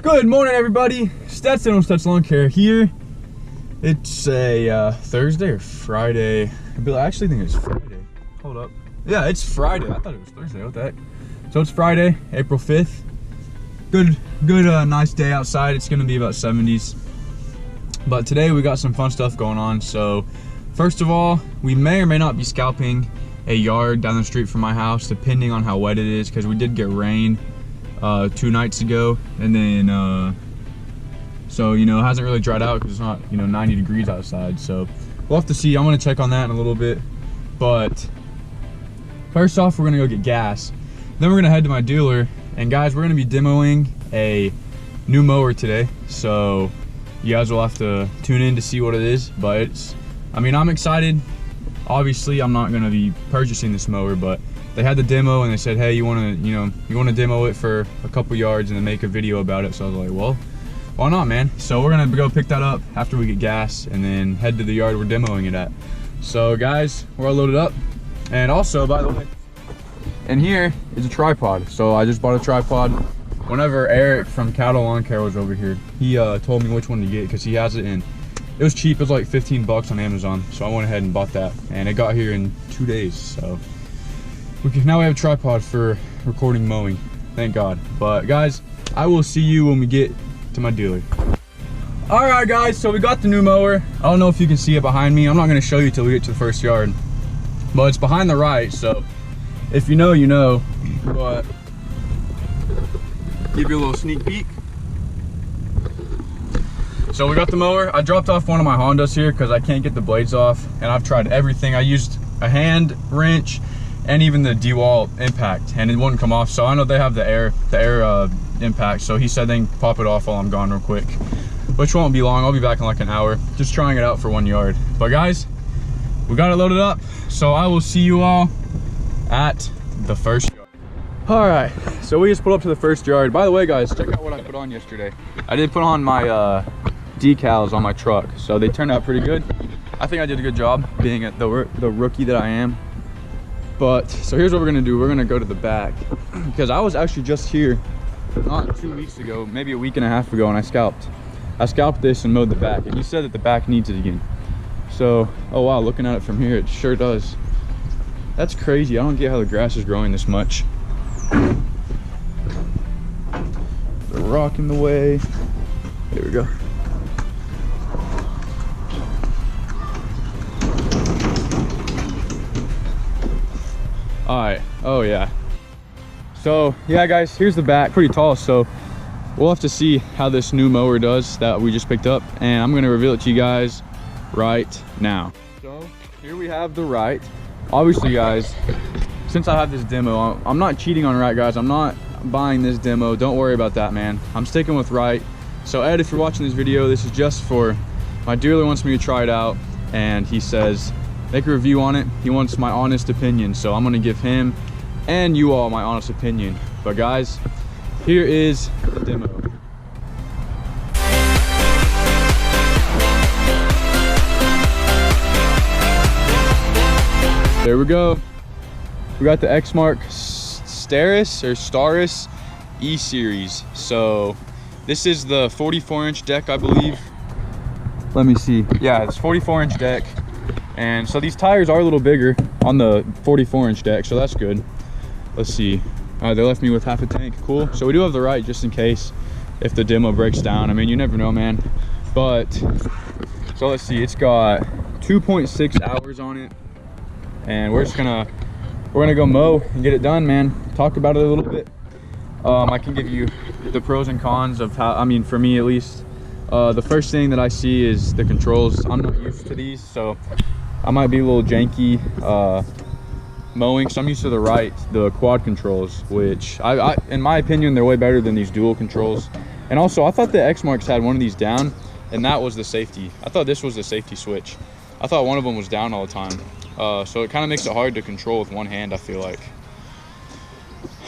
Good morning, everybody. Stetson on Stetson Lawn Care here. It's a Thursday or Friday. I actually think it's Friday. Hold up. Yeah, it's Friday. I thought it was Thursday. What the heck? So it's Friday, April 5th. Good, nice day outside. It's gonna be about 70s. But today we got some fun stuff going on. So first of all, we may or may not be scalping a yard down the street from my house, depending on how wet it is, because we did get rain 2 nights ago, and then so it hasn't really dried out because it's not 90 degrees outside. So we'll have to see. I'm gonna check on that in a little bit. But first off, we're gonna go get gas. Then we're gonna head to my dealer, and guys, we're gonna be demoing a new mower today. So you guys will have to tune in to see what it is. But I'm excited. Obviously, I'm not gonna be purchasing this mower, but they had the demo and they said, hey, you wanna demo it for a couple yards and then make a video about it. So I was like, well, why not, man? So we're gonna go pick that up after we get gas and then head to the yard we're demoing it at. So guys, we're all loaded up. And also, by the way, in here is a tripod. So I just bought a tripod. Whenever Eric from Cattle Lawn Care was over here, he told me which one to get because he has it in. It was cheap. It was like 15 bucks on Amazon. So I went ahead and bought that, and it got here in 2 days. So now we have a tripod for recording mowing. Thank God. But guys, I will see you when we get to my dealer. All right, guys. So we got the new mower. I don't know if you can see it behind me. I'm not going to show you till we get to the first yard, but it's behind the right. So if you know, you know. But give you a little sneak peek. So we got the mower. I dropped off one of my Hondas here because I can't get the blades off, and I've tried everything. I used a hand wrench and even the D-wall impact, and it wouldn't come off. So I know they have the air impact. So he said they can pop it off while I'm gone real quick, which won't be long. I'll be back in like an hour, just trying it out for 1 yard. But guys, we got it loaded up. So I will see you all at the first yard. All right, so we just pulled up to the first yard. By the way, guys, check out what I put on yesterday. I did put on my decals on my truck, so they turned out pretty good. I think I did a good job being the rookie that I am. But so here's what we're gonna do. We're gonna go to the back because I was actually just here not 2 weeks ago, maybe a week and a half ago, and I scalped this and mowed the back, and he said that the back needs it again. So, oh wow, looking at it from here, it sure does. That's crazy. I don't get how the grass is growing this much. The rock in the way. There we go. All right. Oh yeah. So yeah, guys, here's the back. Pretty tall. So we'll have to see how this new mower does that we just picked up, and I'm gonna reveal it to you guys right now. So here we have the right. Obviously, guys, since I have this demo, I'm not cheating on right, guys. I'm not buying this demo. Don't worry about that, man. I'm sticking with right. So Ed, if you're watching this video, this is just for my dealer wants me to try it out, and he says make a review on it. He wants my honest opinion, so I'm gonna give him and you all my honest opinion. But guys, here is the demo. There we go. We got the Exmark Staris E-Series. So this is the 44-inch deck, I believe. Let me see. Yeah, it's 44-inch deck. And so these tires are a little bigger on the 44-inch deck, so that's good. Let's see. All right, they left me with half a tank. Cool. So we do have the right just in case if the demo breaks down. I mean, you never know, man. But so let's see. It's got 2.6 hours on it, and we're gonna go mow and get it done, man. Talk about it a little bit. I can give you the pros and cons of how. I mean, for me at least, the first thing that I see is the controls. I'm not used to these, so I might be a little janky mowing. So I'm used to the quad controls, which I in my opinion, they're way better than these dual controls. And also, I thought the Exmarks had one of these down, and that was the safety. I thought this was the safety switch. I thought one of them was down all the time. So it kind of makes it hard to control with one hand, I feel like.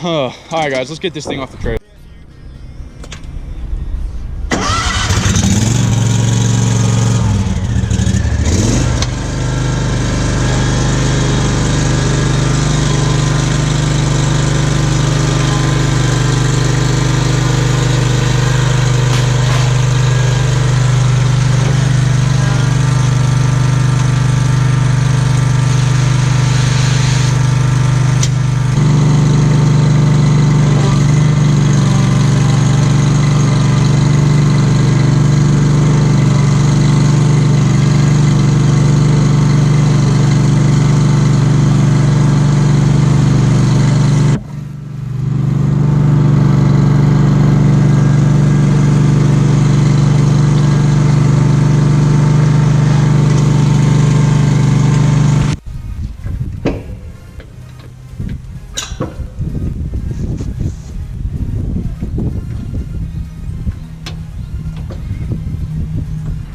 All right, guys, let's get this thing off the trailer.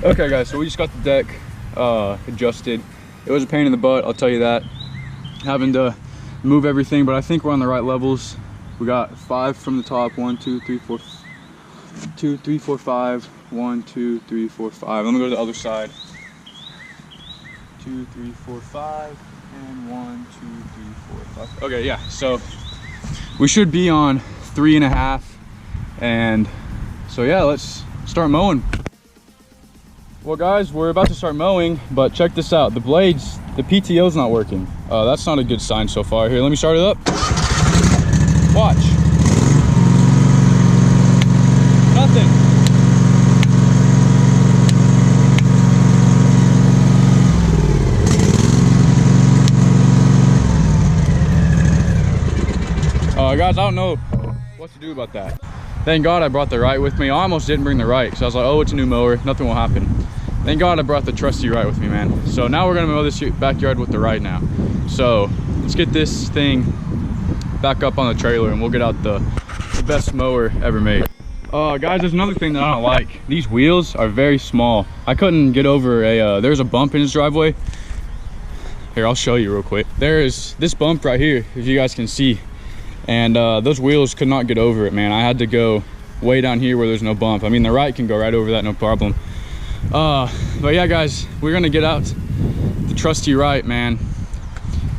Okay guys, so we just got the deck adjusted. It was a pain in the butt, I'll tell you that. Having to move everything, but I think we're on the right levels. We got 5 from the top. 1, 2, 3, 4, 2, 3, 4, 5. 1, 2, 3, 4, 5. Let me go to the other side. 2, 3, 4, 5, and 1, 2, 3, 4, 5. Okay, yeah, so we should be on 3.5, and so yeah, let's start mowing. Well guys, we're about to start mowing, but check this out. The blades, the PTO's not working. That's not a good sign so far. Here, let me start it up. Watch. Nothing. Guys, I don't know what to do about that. Thank God I brought the right with me. I almost didn't bring the right because I was like, oh, it's a new mower, nothing will happen. Thank God I brought the trusty right with me, man. So now we're gonna mow this backyard with the right now. So let's get this thing back up on the trailer and we'll get out the best mower ever made. Guys, there's another thing that I don't like. These wheels are very small. I couldn't get over there's a bump in his driveway. Here, I'll show you real quick. There is this bump right here, if you guys can see. And those wheels could not get over it, man. I had to go way down here where there's no bump. I mean, the right can go right over that, no problem. But yeah, guys, we're gonna get out the trusty right, man.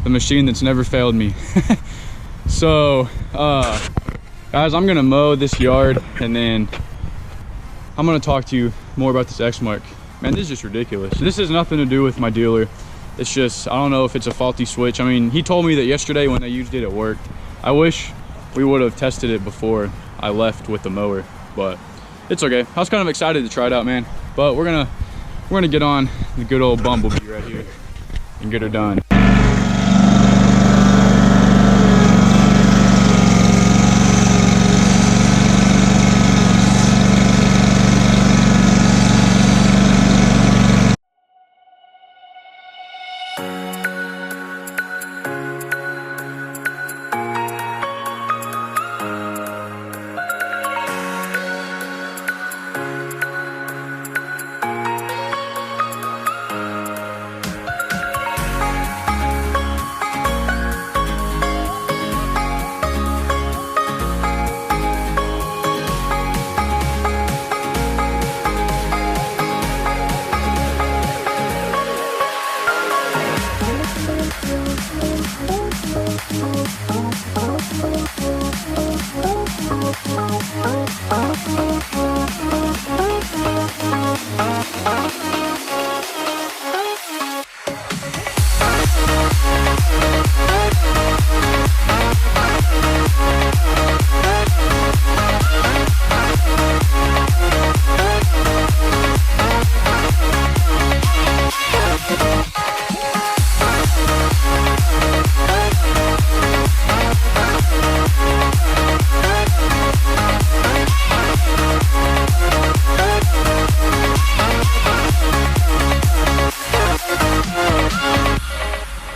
The machine that's never failed me. So, guys, I'm gonna mow this yard and then I'm gonna talk to you more about this X-Mark. Man, this is just ridiculous. This has nothing to do with my dealer. It's just, I don't know if it's a faulty switch. I mean, he told me that yesterday when they used it, it worked. I wish we would have tested it before I left with the mower, but it's okay. I was kind of excited to try it out, man. But we're gonna get on the good old Bumblebee right here and get her done.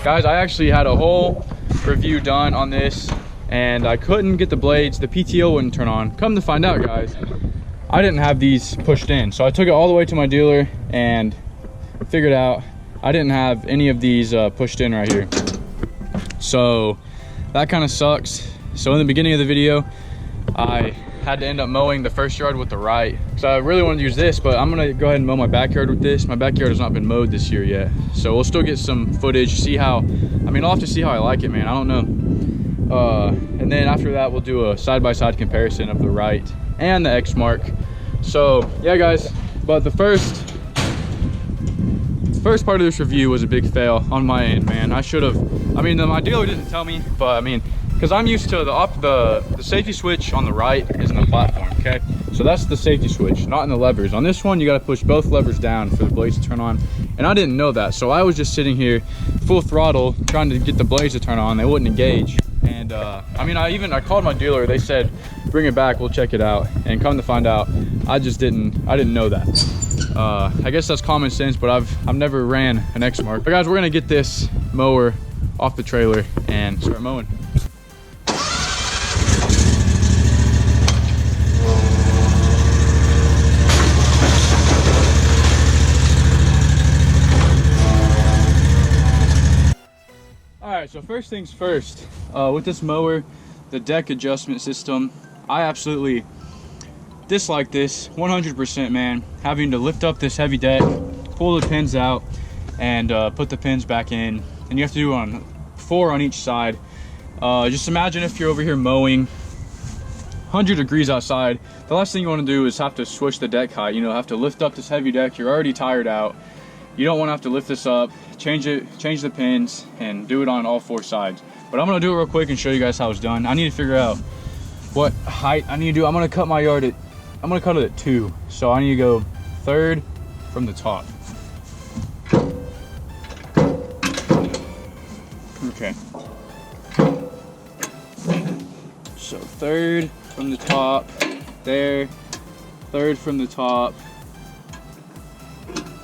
Guys, I actually had a whole review done on this and I couldn't get the blades. The PTO wouldn't turn on. Come to find out, guys, I didn't have these pushed in. So I took it all the way to my dealer and figured out I didn't have any of these pushed in right here. So that kind of sucks. So in the beginning of the video, I had to end up mowing the first yard with the right. So I really wanted to use this, but I'm gonna go ahead and mow my backyard with this. My backyard has not been mowed this year yet. So we'll still get some footage, see how, I mean, I'll have to see how I like it, man. I don't know. And then after that, we'll do a side-by-side comparison of the right and the X-Mark. So yeah, guys, but the first part of this review was a big fail on my end, man. I should have, I mean, my dealer didn't tell me, but I mean, because I'm used to the safety switch on the right is in the platform, okay? So that's the safety switch, not in the levers. On this one, you gotta push both levers down for the blades to turn on. And I didn't know that, so I was just sitting here full throttle trying to get the blades to turn on. They wouldn't engage. And I mean, I called my dealer. They said, bring it back, we'll check it out. And come to find out, I didn't know that. I guess that's common sense, but I've never ran an X-Mark. But guys, we're gonna get this mower off the trailer and start mowing. first things first, with this mower, the deck adjustment system, I absolutely dislike this 100%, man. Having to lift up this heavy deck, pull the pins out, and put the pins back in, and you have to do 4 on each side. Just imagine if you're over here mowing 100 degrees outside. The last thing you want to do is have to switch the deck height, you know, have to lift up this heavy deck. You're already tired out. You don't want to have to lift this up, change the pins, and do it on all 4 sides. But I'm gonna do it real quick and show you guys how it's done. I need to figure out what height I need to do. I'm gonna cut my yard at, I'm gonna cut it at 2. So I need to go 3rd from the top. Okay. So 3rd from the top, there. 3rd from the top,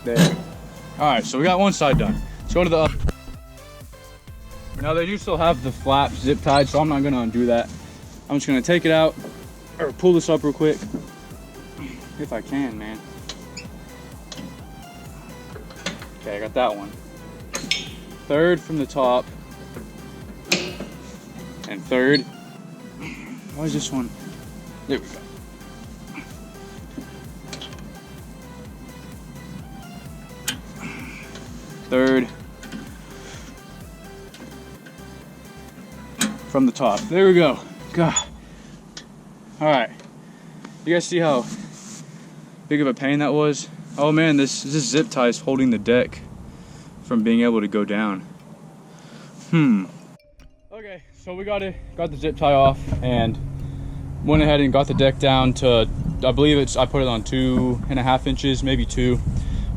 there. All right, so we got one side done. Let's go to the other. Now they do still have the flap zip tied, so I'm not gonna undo that. I'm just gonna take it out, or pull this up real quick, if I can, man. Okay, I got that one. 3rd from the top, and 3rd. Why is this one? There we go. Third from the top. There we go. God. All right. You guys see how big of a pain that was? Oh man, this zip tie is holding the deck from being able to go down. Okay, so we got the zip tie off and went ahead and got the deck down to, I believe I put it on 2.5 inches, maybe 2.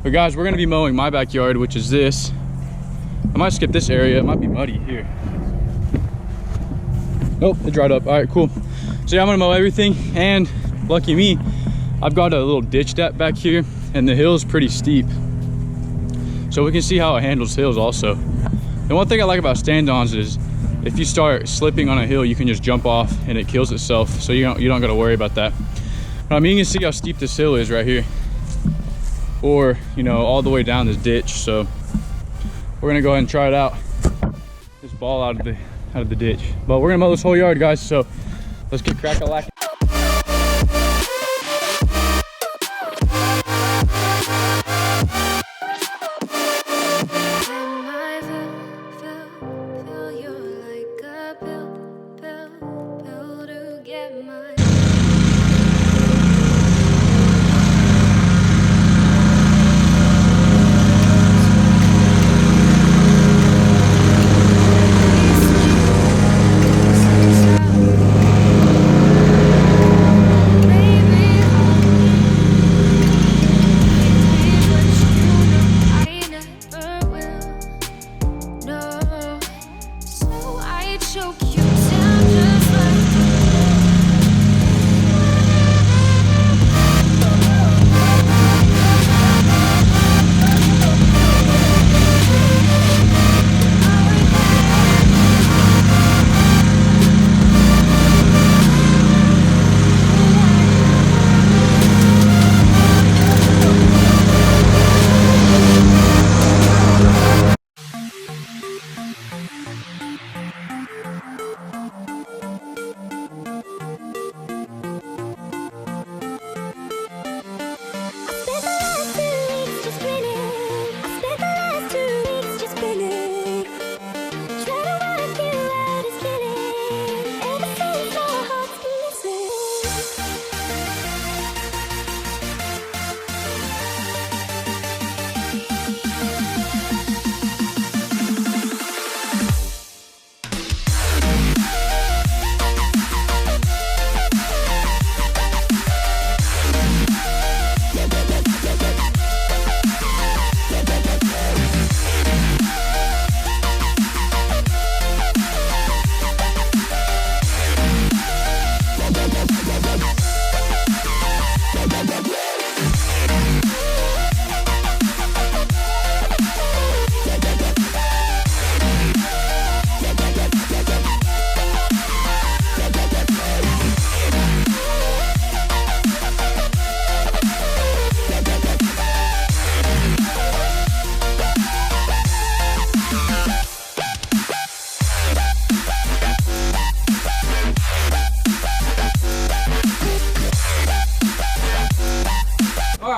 But guys, we're gonna be mowing my backyard, which is this. I might skip this area, it might be muddy here. Nope, it dried up. All right, cool. So yeah, I'm gonna mow everything, and lucky me, I've got a little ditch depth back here, and the hill's pretty steep. So we can see how it handles hills also. And one thing I like about stand-ons is if you start slipping on a hill, you can just jump off and it kills itself. So you don't gotta worry about that. But I mean, you can see how steep this hill is right here. Or, you know, all the way down this ditch. So we're gonna go ahead and try it out. This ball out of the ditch. But we're gonna mow this whole yard, guys. So let's get crack-a-lackin'.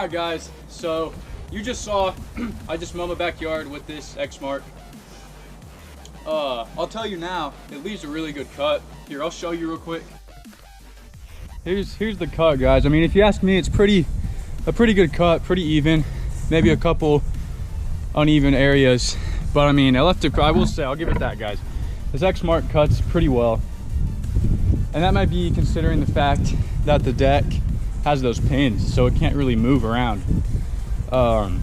Alright guys, so you just saw I just mowed my backyard with this X-Mark. I'll tell you now, it leaves a really good cut. Here, I'll show you real quick. Here's the cut, guys. I mean, if you ask me, it's a pretty good cut, pretty even. Maybe a couple uneven areas, but I mean, I will say, I'll give it that, guys. This X-Mark cuts pretty well. And that might be considering the fact that the deck has those pins, so it can't really move around. I'm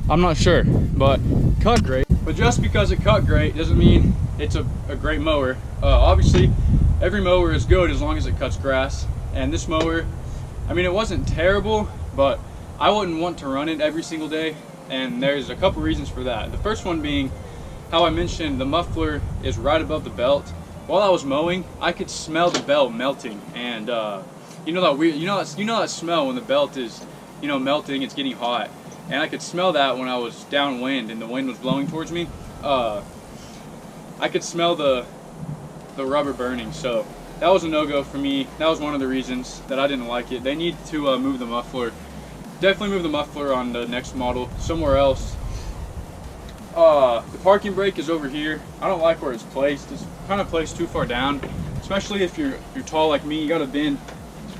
not sure, but cut great. But just because it cut great doesn't mean it's a great mower. Obviously, every mower is good as long as it cuts grass. And this mower, I mean, it wasn't terrible, but I wouldn't want to run it every single day. And there's a couple reasons for that. The first one being, how I mentioned the muffler is right above the belt. While I was mowing, I could smell the belt melting, and you know that weird, you know that smell when the belt is, melting, it's getting hot, and I could smell that when I was downwind and the wind was blowing towards me. I could smell the rubber burning, so that was a no-go for me. That was one of the reasons that I didn't like it. They need to move the muffler. Definitely move the muffler on the next model somewhere else. The parking brake is over here. I don't like where it's placed. It's kind of placed too far down, especially if you're tall like me. You got to bend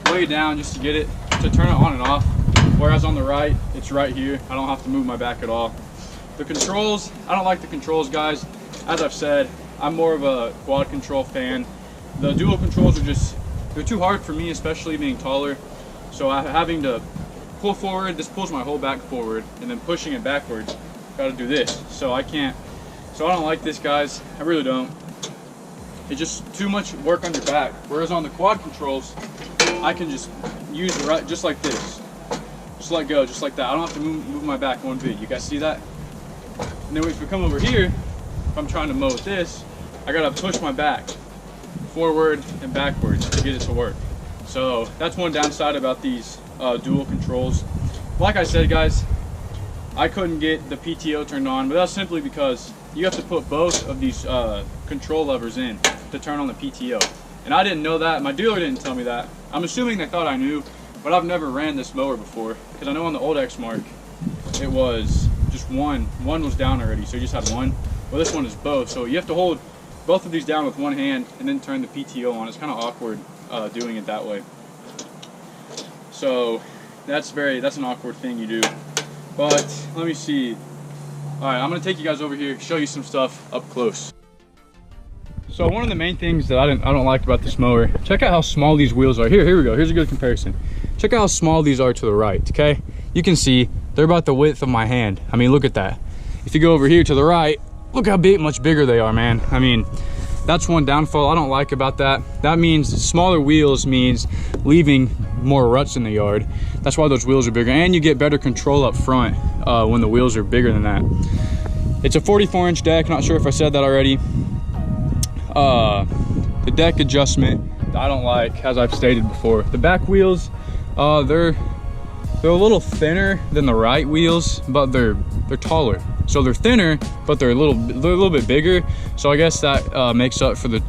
way down just to get it to turn it on and off. Whereas on the right, it's right here. I don't have to move my back at all. The controls, I don't like the controls, guys. As I've said, I'm more of a quad control fan. The dual controls they're too hard for me, especially being taller. So having to pull forward, this pulls my whole back forward, and then pushing it backwards, gotta do this. So I don't like this, guys. I really don't. It's just too much work on your back. Whereas on the quad controls, I can just use the right, just like this. Just let go, just like that. I don't have to move my back one bit. You guys see that? And then if we come over here, if I'm trying to mow with this, I gotta push my back forward and backwards to get it to work. So that's one downside about these dual controls. Like I said, guys, I couldn't get the PTO turned on, but that's simply because you have to put both of these control levers in to turn on the PTO. And I didn't know that. My dealer didn't tell me that. I'm assuming they thought I knew, but I've never ran this mower before, because I know on the old X-Mark, it was just one. One was down already, so you just had one. Well, this one is both, so you have to hold both of these down with one hand and then turn the PTO on. It's kind of awkward doing it that way. So that's an awkward thing you do. But let me see. All right, I'm gonna take you guys over here, show you some stuff up close. So one of the main things that I don't like about this mower, check out how small these wheels are. Here we go, here's a good comparison. Check out how small these are to the right, okay? You can see they're about the width of my hand. I mean, look at that. If you go over here to the right, look how much bigger they are, man. I mean, that's one downfall I don't like about that. That means smaller wheels means leaving more ruts in the yard. That's why those wheels are bigger, and you get better control up front when the wheels are bigger than that. It's a 44-inch deck, not sure if I said that already. The deck adjustment I don't like, as I've stated before. The back wheels, they're a little thinner than the right wheels, but they're taller. So they're thinner, but they're a little bit bigger. So I guess that makes up for the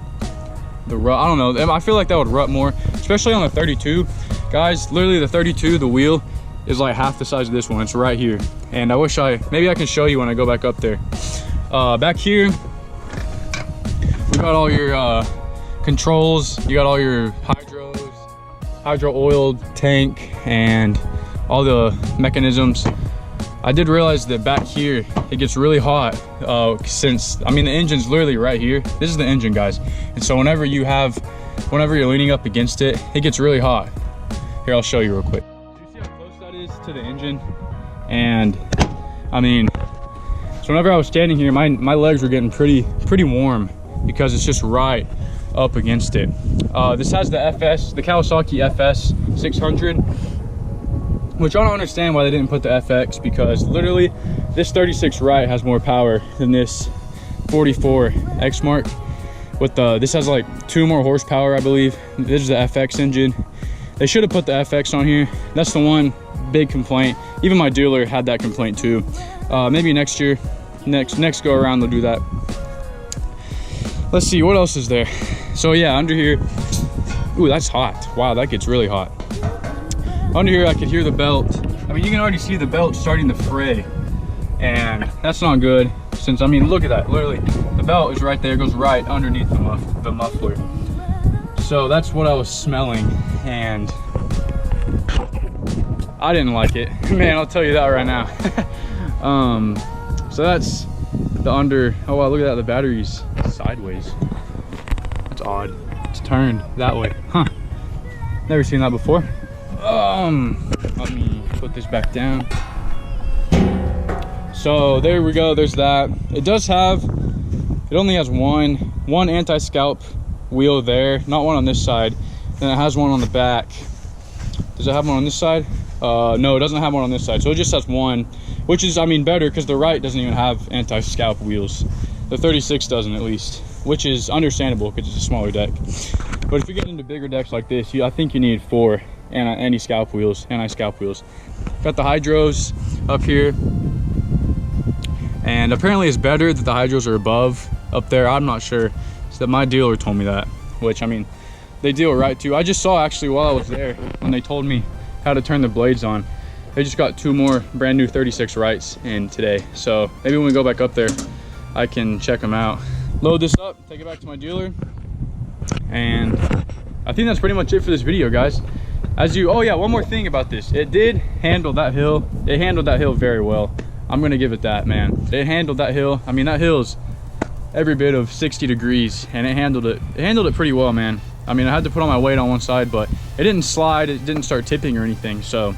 rut. I don't know. I feel like that would rut more, especially on the 32. Guys, literally the 32, the wheel is like half the size of this one. It's right here. And I wish maybe I can show you when I go back up there. Back here, we got all your controls. You got all your hydro oiled tank, and all the mechanisms. I did realize that back here, it gets really hot I mean, the engine's literally right here. This is the engine, guys. And so whenever you're leaning up against it, it gets really hot. Here, I'll show you real quick. Do you see how close that is to the engine? And I mean, so whenever I was standing here, my legs were getting pretty warm because it's just right up against it. This has the Kawasaki FS 600, which I don't understand why they didn't put the FX, because literally this 36 right has more power than this 44 X-Mark. This has like 2 more horsepower, I believe. This is the FX engine. They should have put the FX on here. That's the one big complaint. Even my dealer had that complaint too. Maybe next year, next go around, they'll do that. Let's see, what else is there? So yeah, under here, ooh, that's hot. Wow, that gets really hot. Under here I could hear the belt. I mean, you can already see the belt starting to fray, and that's not good, since, I mean, look at that, literally the belt is right there, goes right underneath the muffler. So that's what I was smelling, and I didn't like it. Man, I'll tell you that right now. So that's the under. Oh wow, look at that, the battery's sideways. That's odd. It's turned that way. Huh. Never seen that before. Let me put this back down. So there we go, there's that. It does have, it only has one anti-scalp wheel there, not one on this side. And it has one on the back. Does it have one on this side? No, it doesn't have one on this side. So it just has one, which is, I mean, better, because the right doesn't even have anti-scalp wheels. The 36 doesn't, at least, which is understandable because it's a smaller deck. But if you get into bigger decks like this, I think you need 4 anti-scalp wheels. Got the hydros up here, and apparently it's better that the hydros are above up there. I'm not sure. So my dealer told me that, which, I mean, they deal right too. I just saw, actually, while I was there, when they told me how to turn the blades on, they just got 2 more brand new 36 rights in today. So maybe when we go back up there, I can check them out. Load this up, take it back to my dealer, and I think that's pretty much it for this video, guys. Oh yeah, one more thing about this. It did handle that hill. It handled that hill very well. I'm gonna give it that, man. It handled that hill. I mean, that hill's every bit of 60 degrees, and it handled it pretty well, man. I mean, I had to put all my weight on one side, but it didn't slide, it didn't start tipping or anything, so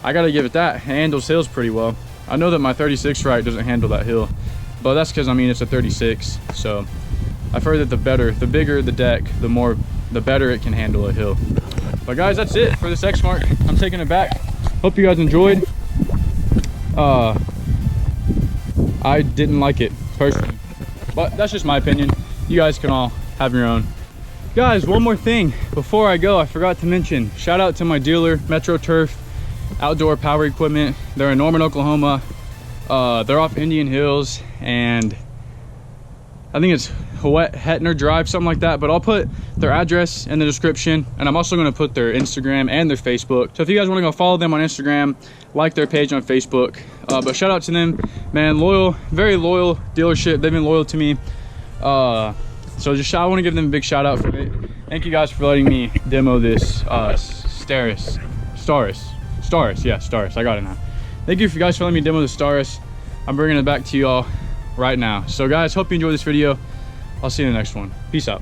I gotta give it that. It handles hills pretty well. I know that my 36 right doesn't handle that hill, but that's because, I mean, it's a 36, so I've heard that the bigger the deck, the better it can handle a hill. But guys, that's it for this X-Mark. I'm taking it back. Hope you guys enjoyed. I didn't like it personally, but that's just my opinion. You guys can all have your own. Guys, one more thing before I go, I forgot to mention, shout out to my dealer, Metro Turf Outdoor Power Equipment. They're in Norman, Oklahoma. They're off Indian Hills, and I think it's Huettner Drive, something like that, but I'll put their address in the description, and I'm also going to put their Instagram and their Facebook. So if you guys want to go follow them on Instagram, like their page on Facebook, but shout out to them, man. Loyal, very loyal dealership. They've been loyal to me. So I want to give them a big shout out for it. Thank you guys for letting me demo this Staris. Yeah, Staris. I got it now. Thank you guys for letting me demo the Staris. I'm bringing it back to you all right now. So guys, hope you enjoyed this video. I'll see you in the next one. Peace out.